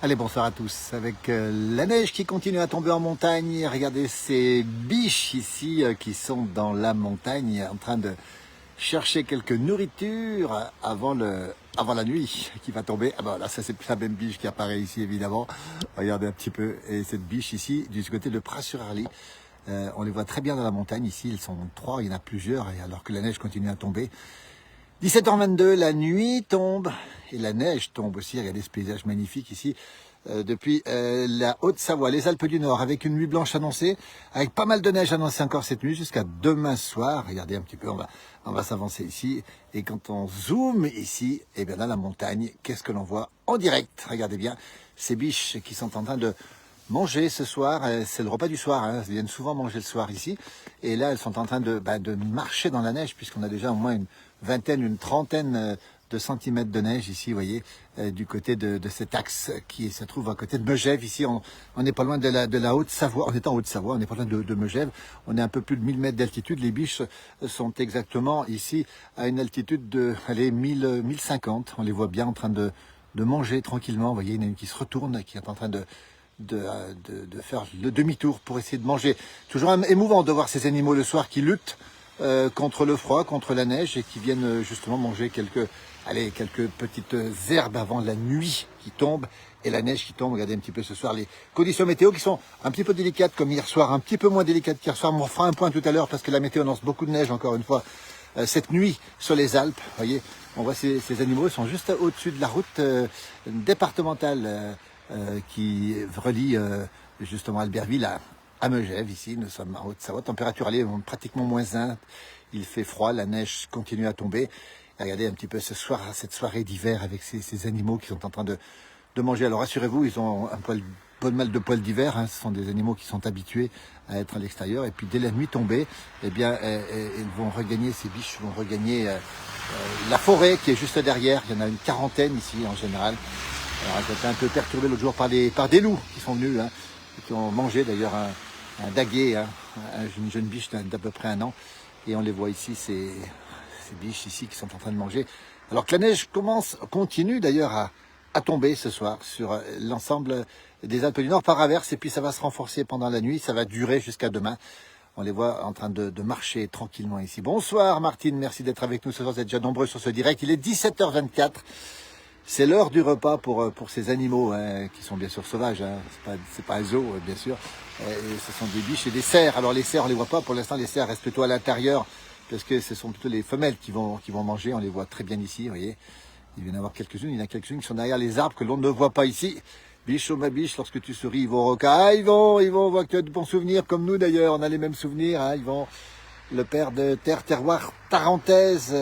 Allez, bonsoir à tous. Avec la neige qui continue à tomber en montagne, regardez ces biches ici qui sont dans la montagne en train de chercher quelques nourritures avant la nuit qui va tomber. Ah ben là, ça c'est la même biche qui apparaît ici évidemment. Regardez un petit peu. Et cette biche ici, du côté de Pras-sur-Arly, on les voit très bien dans la montagne. Ici, ils sont trois, il y en a plusieurs, et alors que la neige continue à tomber. 17h22, la nuit tombe et la neige tombe aussi. Regardez ce paysage magnifique ici depuis la Haute-Savoie, les Alpes du Nord, avec une nuit blanche annoncée, avec pas mal de neige annoncée encore cette nuit jusqu'à demain soir. Regardez un petit peu, on va s'avancer ici. Et quand on zoome ici, et bien dans la montagne, qu'est-ce que l'on voit en direct? Regardez bien ces biches qui sont en train de manger ce soir. C'est le repas du soir, hein. Elles viennent souvent manger le soir ici. Et là, elles sont en train de marcher dans la neige, puisqu'on a déjà au moins une vingtaine, une trentaine de centimètres de neige ici, vous voyez, du côté de cet axe qui se trouve à côté de Megève. Ici, on n'est pas loin de la Haute-Savoie. On est en Haute-Savoie, on n'est pas loin de Megève. On est un peu plus de 1000 mètres d'altitude. Les biches sont exactement ici à une altitude de, allez, 1050. On les voit bien en train de manger tranquillement. Vous voyez, il y en a une qui se retourne, qui est en train de faire le demi-tour pour essayer de manger. Toujours émouvant de voir ces animaux le soir qui luttent contre le froid, contre la neige, et qui viennent justement manger quelques petites herbes avant la nuit qui tombe et la neige qui tombe. Regardez un petit peu ce soir les conditions météo qui sont un petit peu délicates comme hier soir, un petit peu moins délicates qu'hier soir. On fera un point tout à l'heure parce que la météo annonce beaucoup de neige encore une fois cette nuit sur les Alpes. Vous voyez, on voit ces animaux, ils sont juste au-dessus de la route départementale qui relie justement Albertville à Megève. Ici, nous sommes en Haute-Savoie, température allée pratiquement -1, il fait froid, la neige continue à tomber. Et regardez un petit peu ce soir, cette soirée d'hiver avec ces animaux qui sont en train de manger. Alors rassurez-vous, ils ont pas mal de poils d'hiver, hein. Ce sont des animaux qui sont habitués à être à l'extérieur. Et puis dès la nuit tombée, eh bien, ils vont regagner, ces biches vont regagner la forêt qui est juste derrière. Il y en a une quarantaine ici en général. Alors j'ai été un peu perturbé l'autre jour par des loups qui sont venus, hein, qui ont mangé d'ailleurs un daguet, hein, une jeune biche d'à peu près 1 an. Et on les voit ici, ces biches ici qui sont en train de manger. Alors que la neige continue d'ailleurs à tomber ce soir sur l'ensemble des Alpes du Nord par averse, et puis ça va se renforcer pendant la nuit, ça va durer jusqu'à demain. On les voit en train de marcher tranquillement ici. Bonsoir Martine, merci d'être avec nous ce soir, vous êtes déjà nombreux sur ce direct. Il est 17h24. C'est l'heure du repas pour ces animaux, hein, qui sont bien sûr sauvages, hein. C'est pas un zoo, bien sûr. Ce sont des biches et des cerfs. Alors les cerfs, on les voit pas. Pour l'instant, les cerfs restent plutôt à l'intérieur, parce que ce sont plutôt les femelles qui vont manger. On les voit très bien ici, vous voyez. Il vient y en avoir quelques-unes. Il y en a quelques-unes qui sont derrière les arbres que l'on ne voit pas ici. Biche, oh ma biche, lorsque tu souris, ils vont au rocaille. Ils vont, on voit que tu as de bons souvenirs, comme nous d'ailleurs. On a les mêmes souvenirs, hein. Ils vont, le père de Terre, Terroir, Tarentaise,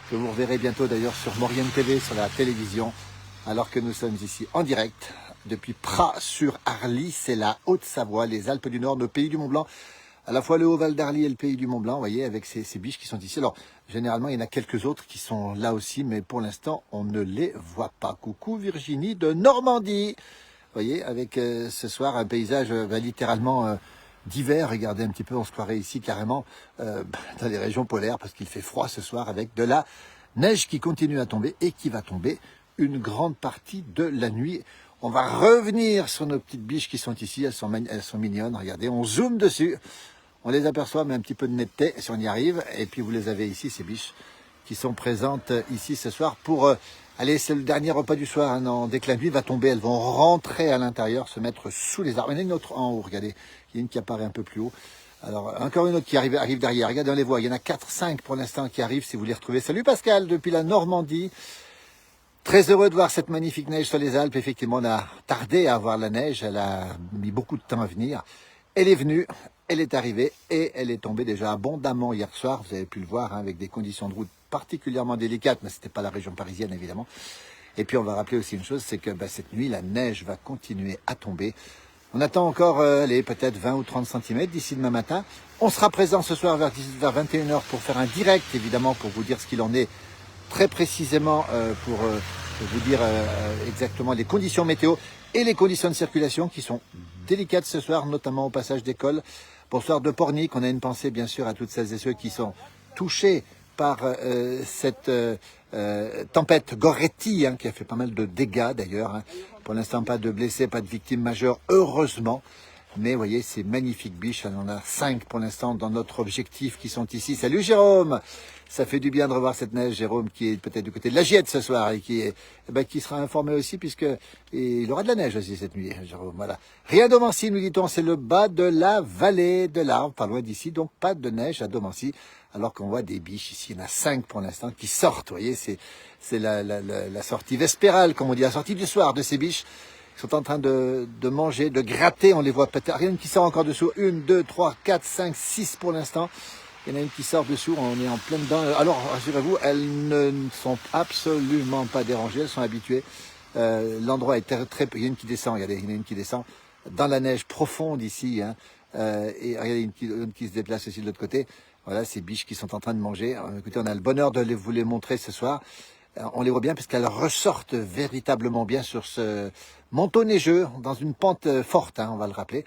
que vous reverrez bientôt d'ailleurs sur Maurienne TV, sur la télévision, alors que nous sommes ici en direct depuis Pras-sur-Arly. C'est la Haute-Savoie, les Alpes du Nord, le pays du Mont-Blanc, à la fois le Haut-Val d'Arly et le pays du Mont-Blanc, vous voyez, avec ces biches qui sont ici. Alors, généralement, il y en a quelques autres qui sont là aussi, mais pour l'instant, on ne les voit pas. Coucou Virginie de Normandie. Vous voyez, avec ce soir un paysage littéralement d'hiver. Regardez un petit peu, on se croirait ici carrément dans les régions polaires, parce qu'il fait froid ce soir, avec de la neige qui continue à tomber et qui va tomber une grande partie de la nuit. On va revenir sur nos petites biches qui sont ici, elles sont mignonnes, regardez, on zoome dessus, on les aperçoit, mais un petit peu de netteté si on y arrive. Et puis vous les avez ici, ces biches qui sont présentes ici ce soir pour... allez, c'est le dernier repas du soir, hein. Non, dès que la nuit va tomber, elles vont rentrer à l'intérieur, se mettre sous les arbres. Il y en a une autre en haut, regardez, il y a une qui apparaît un peu plus haut. Alors, encore une autre qui arrive derrière. Regardez, on les voit. Il y en a 4, 5 pour l'instant qui arrivent, si vous les retrouvez. Salut Pascal, depuis la Normandie. Très heureux de voir cette magnifique neige sur les Alpes. Effectivement, on a tardé à avoir la neige. Elle a mis beaucoup de temps à venir. Elle est venue, elle est arrivée et elle est tombée déjà abondamment hier soir. Vous avez pu le voir, hein, avec des conditions de route particulièrement délicates, mais ce n'était pas la région parisienne, évidemment. Et puis, on va rappeler aussi une chose, c'est que cette nuit, la neige va continuer à tomber. On attend encore, peut-être 20 ou 30 cm d'ici demain matin. On sera présent ce soir vers 21h pour faire un direct, évidemment, pour vous dire ce qu'il en est très précisément, pour vous dire exactement les conditions météo et les conditions de circulation qui sont délicates ce soir, notamment au passage d'école. Bonsoir de Pornic, on a une pensée bien sûr à toutes celles et ceux qui sont touchés par cette tempête Goretti, qui a fait pas mal de dégâts d'ailleurs. Pour l'instant, pas de blessés, pas de victimes majeures, heureusement. Mais vous voyez, ces magnifiques biches, on en a 5 pour l'instant dans notre objectif qui sont ici. Salut Jérôme! Ça fait du bien de revoir cette neige, Jérôme, qui est peut-être du côté de la Giette ce soir et qui sera informé aussi puisque il aura de la neige aussi cette nuit, Jérôme. Voilà. Rien d'Aumancy, nous dit-on, c'est le bas de la vallée de l'Arve, pas loin d'ici, donc pas de neige à Daumancy, alors qu'on voit des biches ici. Il y en a 5 pour l'instant qui sortent, vous voyez, c'est la sortie vespérale, comme on dit, la sortie du soir de ces biches. Ils sont en train de manger, de gratter, on les voit peut-être. Rien qui sort encore dessous. 1, 2, 3, 4, 5, 6 pour l'instant. Il y en a une qui sort dessous, on est en plein dedans. Alors, rassurez-vous, elles ne sont absolument pas dérangées, elles sont habituées. L'endroit est très... Il y a une qui descend, regardez, il y en a une qui descend dans la neige profonde ici. Et regardez, une qui se déplace aussi de l'autre côté. Voilà, ces biches qui sont en train de manger. Alors, écoutez, on a le bonheur de vous les montrer ce soir. On les voit bien parce qu'elles ressortent véritablement bien sur ce manteau neigeux, dans une pente forte, on va le rappeler.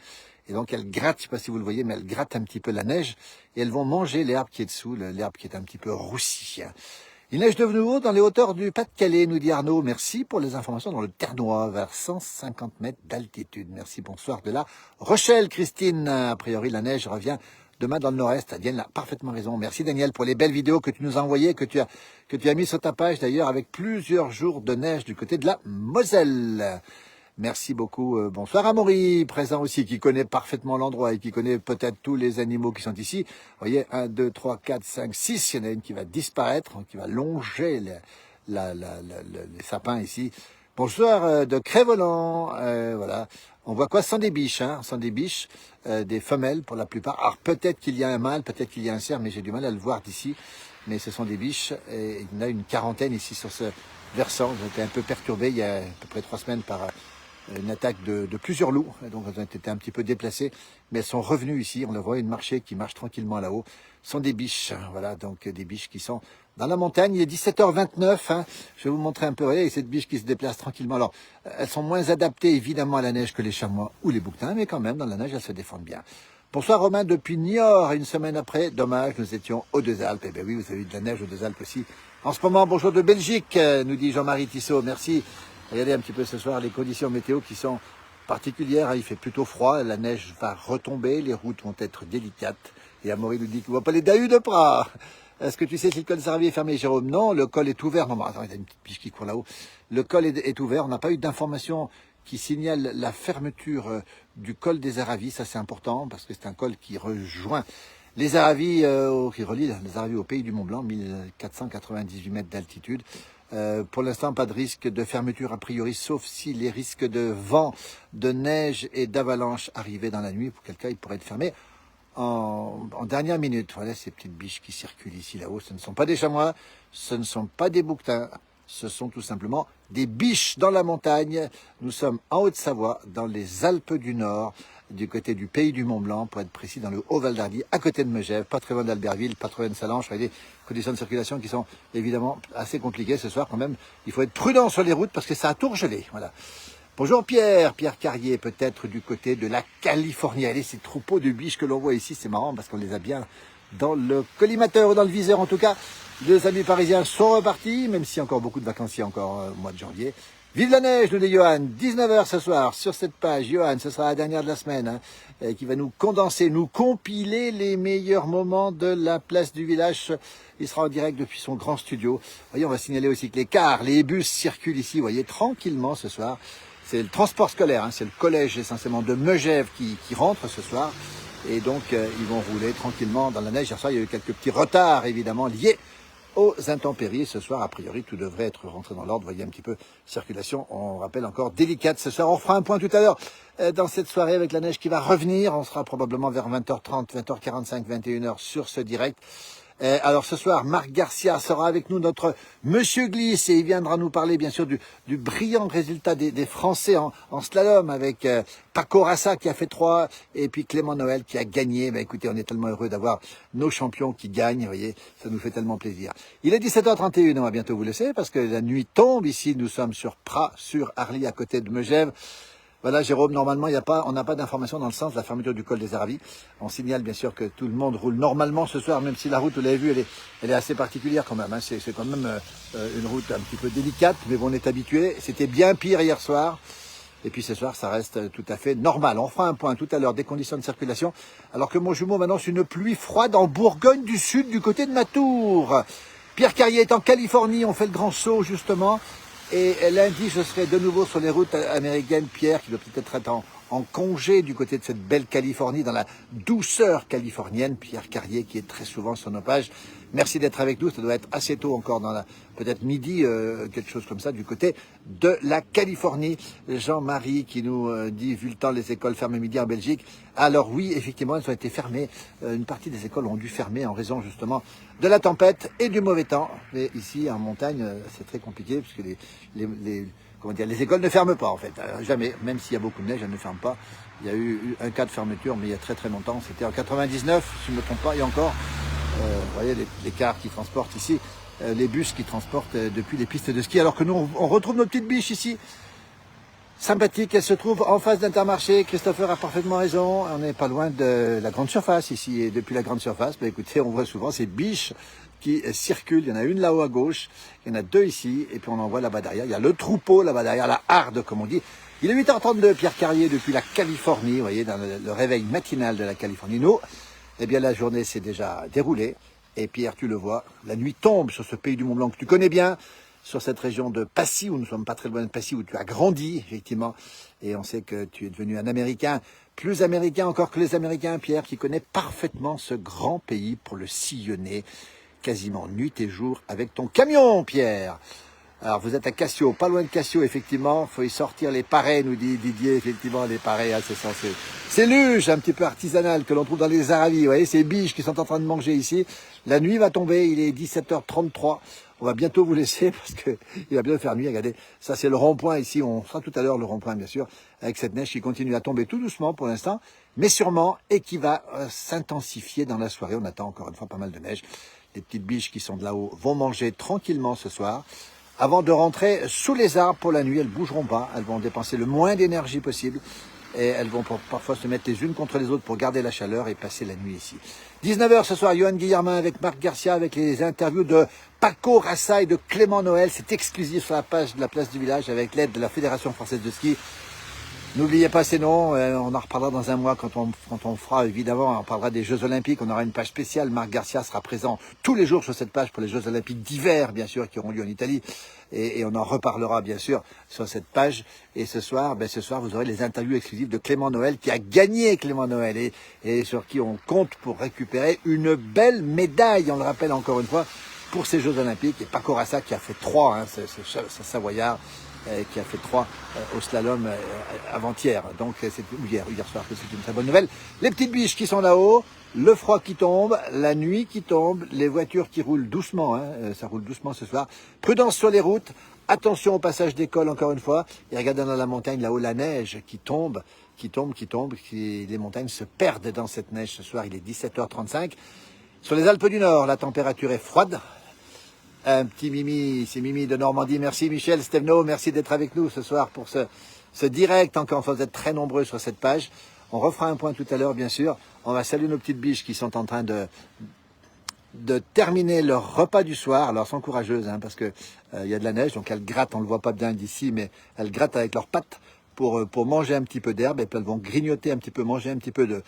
Et donc elles grattent, je ne sais pas si vous le voyez, mais elles grattent un petit peu la neige et elles vont manger l'herbe qui est dessous, l'herbe qui est un petit peu roussie. Il neige de nouveau dans les hauteurs du Pas-de-Calais, nous dit Arnaud. Merci pour les informations dans le Ternois, vers 150 mètres d'altitude. Merci, bonsoir de la Rochelle, Christine. A priori, la neige revient demain dans le nord-est. Diane a parfaitement raison. Merci Daniel pour les belles vidéos que tu nous as envoyées, que tu as mis sur ta page d'ailleurs avec plusieurs jours de neige du côté de la Moselle. Merci beaucoup. Bonsoir à Maury, présent aussi, qui connaît parfaitement l'endroit et qui connaît peut-être tous les animaux qui sont ici. Vous voyez, 1, 2, 3, 4, 5, 6. Il y en a une qui va disparaître, qui va longer les sapins ici. Bonsoir de Crévolant. Voilà. On voit quoi? Ce sont des biches, ce sont des biches, des femelles pour la plupart. Alors peut-être qu'il y a un mâle, peut-être qu'il y a un cerf, mais j'ai du mal à le voir d'ici. Mais ce sont des biches, et il y en a une quarantaine ici sur ce versant. J'ai été un peu perturbé il y a à peu près 3 semaines par une attaque de plusieurs loups. Donc elles ont été un petit peu déplacées, mais elles sont revenues ici. On le voit, une marchée qui marche tranquillement là-haut. Ce sont des biches, voilà, donc des biches qui sont dans la montagne. Il est 17h29, je vais vous montrer un peu, vous voyez, cette biche qui se déplace tranquillement. Alors, elles sont moins adaptées évidemment à la neige que les chamois ou les bouquetins, mais quand même, dans la neige, elles se défendent bien. Bonsoir Romain, depuis Niort, une semaine après, dommage, nous étions aux Deux-Alpes. Eh bien oui, vous avez eu de la neige aux Deux-Alpes aussi. En ce moment, bonjour de Belgique, nous dit Jean-Marie Tissot, merci. Regardez un petit peu ce soir les conditions météo qui sont particulières, il fait plutôt froid, la neige va retomber, les routes vont être délicates. Et Amaury nous dit qu'il ne voit pas les dahus de Pras. Est-ce que tu sais si le col Sarvier est fermé, Jérôme? Non, le col est ouvert. Non, attends, il y a une petite biche qui court là-haut. Le col est ouvert, on n'a pas eu d'information qui signale la fermeture du col des Aravis. Ça, c'est important parce que c'est un col qui rejoint les Aravis, qui relie les Aravis au pays du Mont-Blanc, 1498 mètres d'altitude. Pour l'instant, pas de risque de fermeture a priori, sauf si les risques de vent, de neige et d'avalanche arrivaient dans la nuit. Pour quel cas, il pourrait être fermé en dernière minute. Voilà ces petites biches qui circulent ici, là-haut. Ce ne sont pas des chamois, ce ne sont pas des bouquetins. Ce sont tout simplement des biches dans la montagne. Nous sommes en Haute-Savoie, dans les Alpes du Nord, du côté du pays du Mont-Blanc, pour être précis, dans le Haut-Val d'Arly, à côté de Megève, pas très loin d'Albertville, pas très loin de Salanches. Des conditions de circulation qui sont évidemment assez compliquées ce soir quand même. Il faut être prudent sur les routes parce que ça a tout gelé. Voilà. Bonjour Pierre Carrier, peut-être du côté de la Californie. Allez, ces troupeaux de biches que l'on voit ici, c'est marrant parce qu'on les a bien dans le collimateur ou dans le viseur en tout cas. Les amis parisiens sont repartis, même s'il y a encore beaucoup de vacanciers encore au mois de janvier. Vive la neige, nous dit Johan, 19h ce soir, sur cette page. Johan, ce sera la dernière de la semaine, qui va nous condenser, nous compiler les meilleurs moments de la place du village. Il sera en direct depuis son grand studio. Vous voyez, on va signaler aussi que les cars, les bus circulent ici, vous voyez, tranquillement ce soir. C'est le transport scolaire, c'est le collège essentiellement de Megève qui rentre ce soir. Et donc, ils vont rouler tranquillement dans la neige. Hier soir, il y a eu quelques petits retards, évidemment, liés aux intempéries. Ce soir, a priori, tout devrait être rentré dans l'ordre. Vous voyez un petit peu, circulation, on rappelle encore, délicate ce soir. On fera un point tout à l'heure dans cette soirée avec la neige qui va revenir. On sera probablement vers 20h30, 20h45, 21h sur ce direct. Alors ce soir, Marc Garcia sera avec nous, notre Monsieur Glisse, et il viendra nous parler bien sûr du brillant résultat des Français en slalom avec Paco Rassa qui a fait 3 et puis Clément Noël qui a gagné. Ben, écoutez, on est tellement heureux d'avoir nos champions qui gagnent, vous voyez, ça nous fait tellement plaisir. Il est 17h31, on va bientôt vous laisser parce que la nuit tombe ici, nous sommes sur Pras, sur Arly, à côté de Megève. Voilà, Jérôme, normalement, on n'a pas d'informations dans le sens de la fermeture du col des Aravis. On signale bien sûr que tout le monde roule normalement ce soir, même si la route, vous l'avez vu, elle est assez particulière quand même. Hein. C'est quand même une route un petit peu délicate, mais bon, on est habitué. C'était bien pire hier soir. Et puis ce soir, ça reste tout à fait normal. On fera un point tout à l'heure des conditions de circulation, alors que mon jumeau m'annonce une pluie froide en Bourgogne du Sud, du côté de Matour. Pierre Carrier est en Californie, on fait le grand saut justement. Et lundi, je serai de nouveau sur les routes américaines. Pierre, qui doit peut-être être en congé du côté de cette belle Californie, dans la douceur californienne. Pierre Carrier, qui est très souvent sur nos pages. Merci d'être avec nous. Ça doit être assez tôt encore, dans peut-être midi, quelque chose comme ça, du côté de la Californie. Jean-Marie qui nous dit, vu le temps, les écoles ferment midi en Belgique. Alors oui, effectivement, elles ont été fermées. Une partie des écoles ont dû fermer en raison justement de la tempête et du mauvais temps. Mais ici, en montagne, c'est très compliqué puisque les écoles ne ferment pas en fait. Jamais, même s'il y a beaucoup de neige, elles ne ferment pas. Il y a eu un cas de fermeture, mais il y a très très longtemps. C'était en 99, si je ne me trompe pas, et encore. Vous voyez les cars qui transportent ici, les bus qui transportent depuis les pistes de ski. Alors que nous, on retrouve nos petites biches ici. Sympathique, elle se trouve en face d'Intermarché. Christopher a parfaitement raison. On n'est pas loin de la grande surface ici. Et depuis la grande surface, écoutez, on voit souvent ces biches qui circulent. Il y en a une là-haut à gauche, il y en a deux ici, et puis on en voit là-bas derrière. Il y a le troupeau là-bas derrière, la harde comme on dit. Il est 8h32, Pierre Carrier, depuis la Californie, vous voyez, dans le réveil matinal de la Californie. Nous, eh bien la journée s'est déjà déroulée. Et Pierre, tu le vois, la nuit tombe sur ce pays du Mont Blanc que tu connais bien, sur cette région de Passy, où nous ne sommes pas très loin de Passy, où tu as grandi, effectivement. Et on sait que tu es devenu un Américain, plus américain encore que les Américains, Pierre, qui connaît parfaitement ce grand pays pour le sillonner, quasiment nuit et jour, avec ton camion, Pierre. Alors, vous êtes à Cassio, pas loin de Cassio, effectivement. Il faut y sortir les parets, nous dit Didier, effectivement, les parets, hein, c'est luge, un petit peu artisanal, que l'on trouve dans les Aravis. Vous voyez, ces biches qui sont en train de manger ici. La nuit va tomber, il est 17h33. On va bientôt vous laisser parce que il va bien faire nuit. Regardez, ça c'est le rond-point ici. On sera tout à l'heure le rond-point, bien sûr, avec cette neige qui continue à tomber tout doucement pour l'instant, mais sûrement, et qui va s'intensifier dans la soirée. On attend encore une fois pas mal de neige. Les petites biches qui sont de là-haut vont manger tranquillement ce soir. Avant de rentrer sous les arbres pour la nuit, elles bougeront pas. Elles vont dépenser le moins d'énergie possible. Et elles vont parfois se mettre les unes contre les autres pour garder la chaleur et passer la nuit ici. 19h ce soir, Johan Guillermin avec Marc Garcia, avec les interviews de Paco Rassa et de Clément Noël. C'est exclusif sur la page de la Place du Village avec l'aide de la Fédération Française de Ski. N'oubliez pas ces noms, on en reparlera dans un mois quand on fera, évidemment, on parlera des Jeux Olympiques, on aura une page spéciale, Marc Garcia sera présent tous les jours sur cette page pour les Jeux Olympiques d'hiver, bien sûr, qui auront lieu en Italie, et on en reparlera, bien sûr, sur cette page, et ce soir, vous aurez les interviews exclusives de Clément Noël, qui a gagné Clément Noël, et sur qui on compte pour récupérer une belle médaille, on le rappelle encore une fois, pour ces Jeux Olympiques, et Paco Rassa qui a fait 3, hein, ce Savoyard, qui a fait 3 au slalom avant-hier, donc c'est hier soir que c'est une très bonne nouvelle. Les petites biches qui sont là-haut, le froid qui tombe, la nuit qui tombe, les voitures qui roulent doucement, hein, ça roule doucement ce soir. Prudence sur les routes, attention au passage d'école encore une fois, et regardez dans la montagne là-haut la neige qui tombe, les montagnes se perdent dans cette neige ce soir, il est 17h35. Sur les Alpes du Nord, la température est froide. Un petit Mimi, c'est Mimi de Normandie. Merci Michel Stevno, merci d'être avec nous ce soir pour ce direct. Encore une fois, vous êtes très nombreux sur cette page. On refera un point tout à l'heure, bien sûr. On va saluer nos petites biches qui sont en train de terminer leur repas du soir. Alors, elles sont courageuses, hein, parce que y a de la neige, donc elles grattent, on ne le voit pas bien d'ici, mais elles grattent avec leurs pattes pour manger un petit peu d'herbe, et puis elles vont grignoter un petit peu, manger un petit peu de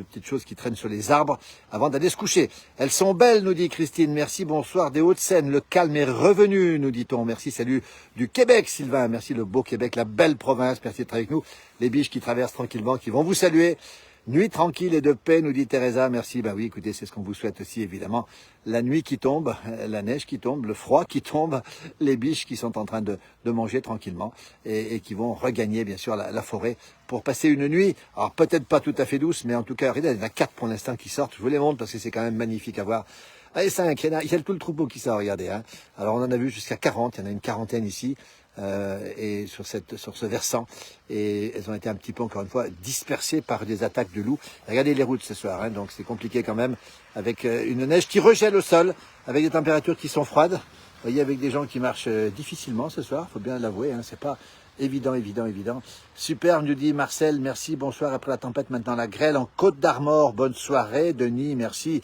petites choses qui traînent sur les arbres avant d'aller se coucher. Elles sont belles, nous dit Christine. Merci, bonsoir des Hauts-de-Seine. Le calme est revenu, nous dit-on. Merci, salut du Québec, Sylvain. Merci, le beau Québec, la belle province. Merci d'être avec nous. Les biches qui traversent tranquillement, qui vont vous saluer. Nuit tranquille et de paix, nous dit Teresa. Merci. Ben oui, écoutez, c'est ce qu'on vous souhaite aussi, évidemment. La nuit qui tombe, la neige qui tombe, le froid qui tombe, les biches qui sont en train de manger tranquillement et qui vont regagner, bien sûr, la forêt pour passer une nuit. Alors, peut-être pas tout à fait douce, mais en tout cas, regardez, il y en a 4 pour l'instant qui sortent. Je vous les montre parce que c'est quand même magnifique à voir. Allez, 5, il y a tout le troupeau qui sort, regardez. Hein. Alors, on en a vu jusqu'à 40, il y en a une quarantaine ici. Et sur ce versant, et elles ont été un petit peu, encore une fois, dispersées par des attaques de loups. Regardez les routes ce soir, hein, donc c'est compliqué quand même, avec une neige qui regèle au sol, avec des températures qui sont froides. Vous voyez, avec des gens qui marchent difficilement ce soir, faut bien l'avouer, hein, c'est pas Évident, évident, évident. Super, nous dit Marcel, merci, bonsoir. Après la tempête, maintenant la grêle en Côte d'Armor. Bonne soirée, Denis, merci.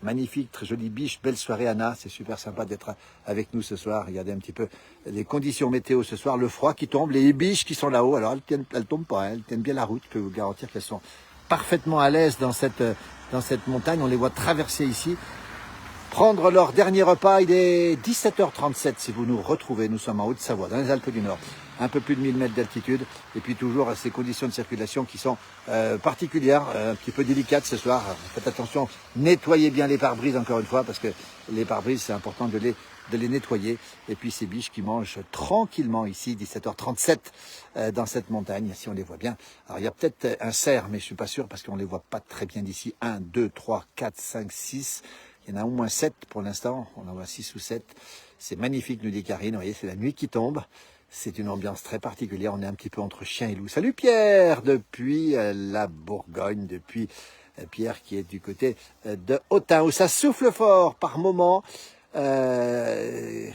Magnifique, très jolie biche, belle soirée Anna, c'est super sympa d'être avec nous ce soir. Regardez un petit peu les conditions météo ce soir, le froid qui tombe, les biches qui sont là-haut. Alors elles tombent pas, elles tiennent bien la route, je peux vous garantir qu'elles sont parfaitement à l'aise dans cette montagne. On les voit traverser ici, prendre leur dernier repas. Il est 17h37 si vous nous retrouvez, nous sommes en Haute-Savoie, dans les Alpes du Nord. Un peu plus de 1000 mètres d'altitude, et puis toujours à ces conditions de circulation qui sont particulières, un petit peu délicates ce soir. Faites attention, nettoyez bien les pare-brises encore une fois, parce que les pare-brises, c'est important de les nettoyer. Et puis ces biches qui mangent tranquillement ici, 17h37, dans cette montagne, si on les voit bien. Alors il y a peut-être un cerf, mais je suis pas sûr, parce qu'on les voit pas très bien d'ici. 1, 2, 3, 4, 5, 6... Il y en a au moins 7 pour l'instant, on en voit 6 ou 7. C'est magnifique, nous dit Karine, vous voyez, c'est la nuit qui tombe. C'est une ambiance très particulière, on est un petit peu entre chien et loup. Salut Pierre, depuis la Bourgogne, depuis Pierre qui est du côté de Autun, où ça souffle fort par moment. Et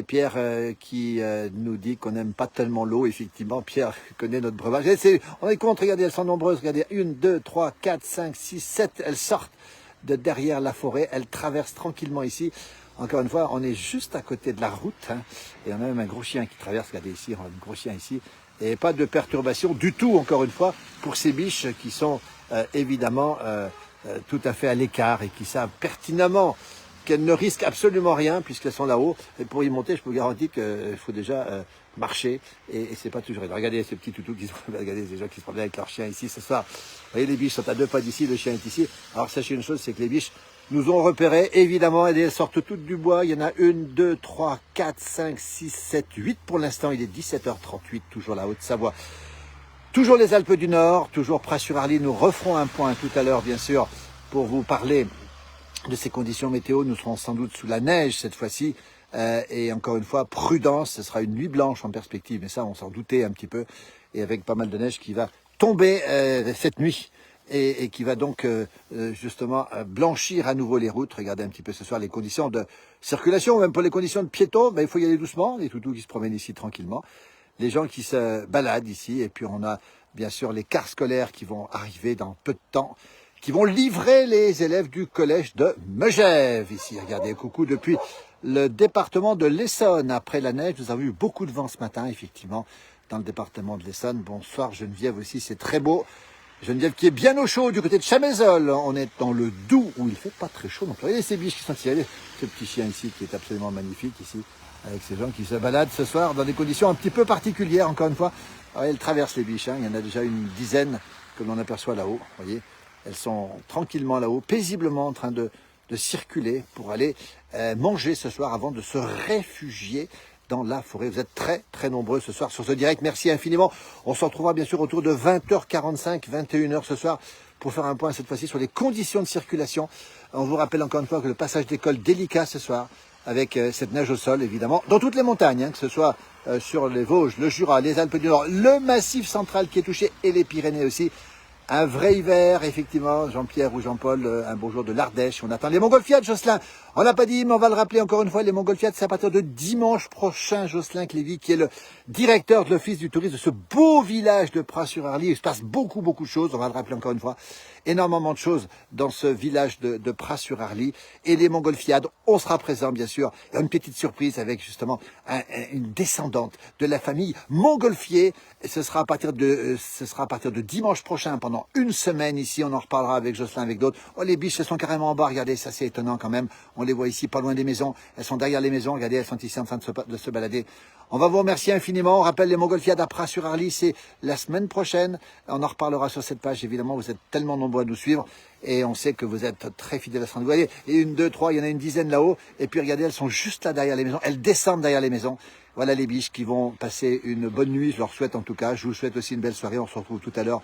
Pierre qui nous dit qu'on n'aime pas tellement l'eau, effectivement, Pierre connaît notre breuvage. On est contre, regardez, elles sont nombreuses, regardez, 1, 2, 3, 4, 5, 6, 7, elles sortent de derrière la forêt, elles traversent tranquillement ici. Encore une fois, on est juste à côté de la route, hein, et on a même un gros chien qui traverse, regardez ici, on a un gros chien ici, et pas de perturbation du tout, encore une fois, pour ces biches qui sont évidemment tout à fait à l'écart et qui savent pertinemment qu'elles ne risquent absolument rien puisqu'elles sont là-haut. Et pour y monter, je peux vous garantir qu'il faut déjà marcher et c'est pas toujours évident. Regardez ces petits toutous qui sont, regardez ces gens qui se promènent avec leur chien ici ce soir. Vous voyez, les biches sont à 2 pas d'ici, le chien est ici. Alors sachez une chose, c'est que les biches nous ont repérés, évidemment, et elles sortent toutes du bois. Il y en a 1, 2, 3, 4, 5, 6, 7, 8 pour l'instant. Il est 17h38, toujours la Haute-Savoie. Toujours les Alpes du Nord, toujours Pras-sur-Arly. Nous referons un point tout à l'heure, bien sûr, pour vous parler de ces conditions météo. Nous serons sans doute sous la neige cette fois-ci. Et encore une fois, prudence, ce sera une nuit blanche en perspective. Mais ça, on s'en doutait un petit peu. Et avec pas mal de neige qui va tomber cette nuit. Et qui va donc justement blanchir à nouveau les routes. Regardez un petit peu ce soir les conditions de circulation, même pour les conditions de piétons, ben, il faut y aller doucement. Les toutous qui se promènent ici tranquillement. Les gens qui se baladent ici. Et puis on a bien sûr les cars scolaires qui vont arriver dans peu de temps, qui vont livrer les élèves du collège de Megève ici. Regardez, coucou depuis le département de l'Essonne. Après la neige, nous avons eu beaucoup de vent ce matin, effectivement, dans le département de l'Essonne. Bonsoir Geneviève aussi, c'est très beau. Geneviève qui est bien au chaud du côté de Chamézol. On est dans le Doubs où il fait pas très chaud. Donc regardez ces biches qui sont tirées. Ce petit chien ici qui est absolument magnifique ici. Avec ces gens qui se baladent ce soir dans des conditions un petit peu particulières encore une fois. Alors, elles traversent les biches. Hein. Il y en a déjà une dizaine que l'on aperçoit là-haut. Vous voyez, elles sont tranquillement là-haut, paisiblement en train de circuler pour aller manger ce soir avant de se réfugier dans la forêt. Vous êtes très très nombreux ce soir sur ce direct. Merci infiniment. On se retrouvera bien sûr autour de 20h45, 21h ce soir pour faire un point cette fois-ci sur les conditions de circulation. On vous rappelle encore une fois que le passage d'école délicat ce soir avec cette neige au sol évidemment dans toutes les montagnes, hein, que ce soit sur les Vosges, le Jura, les Alpes du Nord, le Massif central qui est touché et les Pyrénées aussi. Un vrai hiver, effectivement, Jean-Pierre ou Jean-Paul, un beau jour de l'Ardèche. On attend les montgolfiades, Jocelyn. On l'a pas dit, mais on va le rappeler encore une fois, les montgolfiades, c'est à partir de dimanche prochain, Jocelyn Clévy, qui est le directeur de l'Office du tourisme de ce beau village de Pras-sur-Arly. Il se passe beaucoup de choses, on va le rappeler encore une fois. Énormément de choses dans ce village de Pras-sur-Arly. Et les montgolfiades, on sera présent, bien sûr. Et une petite surprise avec, justement, une descendante de la famille Montgolfier. Et ce sera à partir de dimanche prochain, pendant une semaine ici. On en reparlera avec Jocelyn, avec d'autres. Oh, les biches, elles sont carrément en bas. Regardez, ça c'est étonnant quand même. On les voit ici, pas loin des maisons. Elles sont derrière les maisons. Regardez, elles sont ici en train de se balader. On va vous remercier infiniment. On rappelle les montgolfiades à Pras-sur-Arly, c'est la semaine prochaine. On en reparlera sur cette page. Évidemment, vous êtes tellement nombreux à nous suivre. Et on sait que vous êtes très fidèles à ce rendez-vous. Vous voyez, et 1, 2, 3, il y en a une dizaine là-haut. Et puis regardez, elles sont juste là derrière les maisons. Elles descendent derrière les maisons. Voilà les biches qui vont passer une bonne nuit. Je leur souhaite en tout cas. Je vous souhaite aussi une belle soirée. On se retrouve tout à l'heure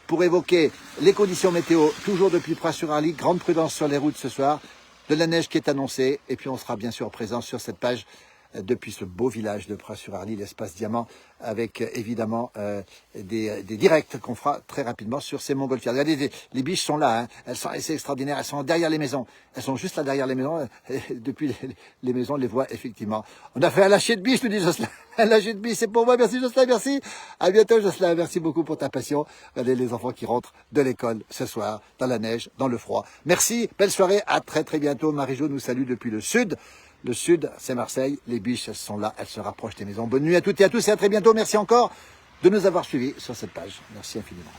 pour évoquer les conditions météo. Toujours depuis Pras-sur-Arly. Grande prudence sur les routes ce soir. De la neige qui est annoncée. Et puis on sera bien sûr présent sur cette page depuis ce beau village de Pras-sur-Arly, l'espace diamant, avec évidemment des directs qu'on fera très rapidement sur ces montgolfières. Regardez, les biches sont là, hein. C'est extraordinaire, elles sont derrière les maisons, elles sont juste là derrière les maisons, depuis les maisons, on les voit effectivement. On a fait un lâcher de biche, nous dit Jocelyn. Un lâcher de biche, c'est pour moi, merci Jocelyn, merci. À bientôt Jocelyn, merci beaucoup pour ta passion. Regardez les enfants qui rentrent de l'école ce soir, dans la neige, dans le froid. Merci, belle soirée, à très très bientôt. Marie-Jo nous salue depuis le sud. Le sud, c'est Marseille. Les biches, elles sont là, elles se rapprochent des maisons. Bonne nuit à toutes et à tous et à très bientôt. Merci encore de nous avoir suivis sur cette page. Merci infiniment.